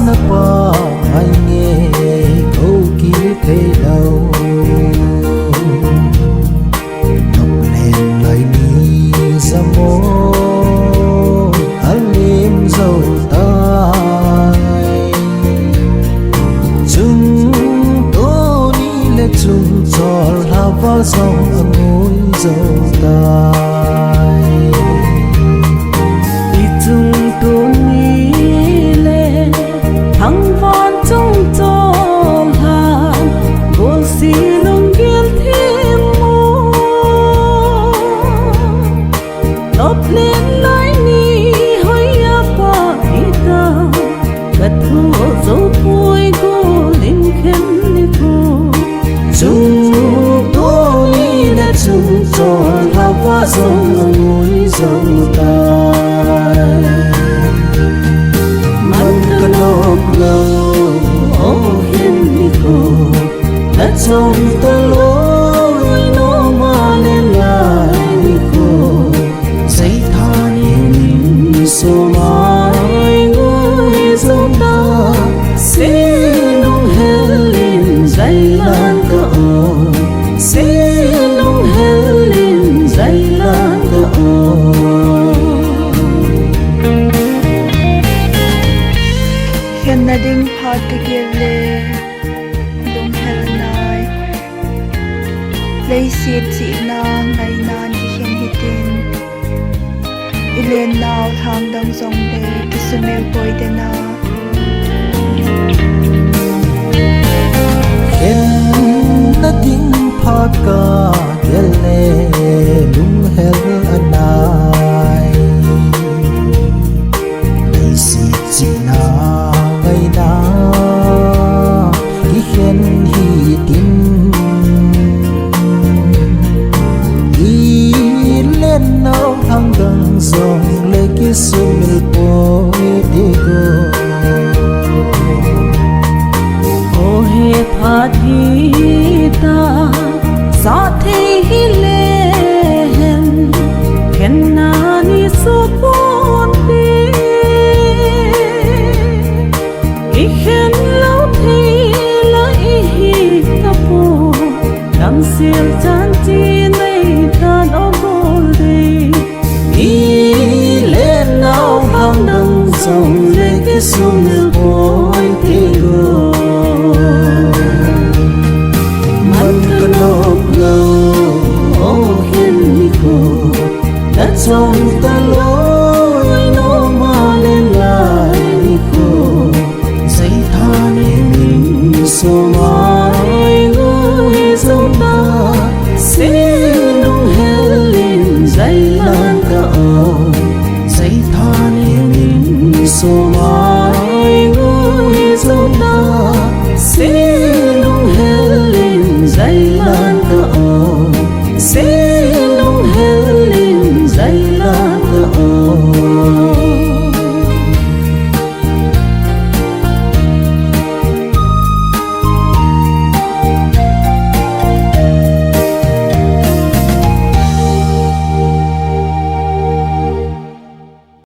na pa ai nghe câu kia thế đâu đọc lên lời ni ra mô anh em dâu tay chúng tôi đi lên chung cho là vào dòng ở ngôi dâu tay đi chung tôi hằng vạn trong cho làm vô xì lòng kiên thêm mô đọc lên lại ni hơi áp bà đi tao gật thua dấu vui cô linh khen đi cô chung tôi đã chung cho là quá dòng ngôi dòng tay lâu ô hiền đi cô đã trong ta lối nó mà lên lại đi cô giấy tha niềm số mai người dâu ta xin nông hết liền dây lan cỡ xin nông hết liền dây lan cỡ na ding Phat ka kirle lung hel nai lei sit si na ngai nan ki hen hitin ilen naw thang dang zong de kisumel boy de na na ding Phat ka kirle lung hel anai lei sit si na khen hi tin đi lên nào thang gần dòng lệ kia sương mil bôi đi go ô he Phat hi ta sa thi hi lên khen na ni so bon đi i khen lâu thi đam siêu chan chi này ta đó vô đi đi lên nào thang đằng dòng lệ kia sương mil bôi đi go man cần đọc lâu ô hiền đi cô đã trong ta lối nó mà lên lại đi cô giấy tha niềm số mai người dâu ta xin nông hết liền dây lan cỡ giấy tha niềm số mai người dâu ta xin nông hết liền dây lan cỡ xin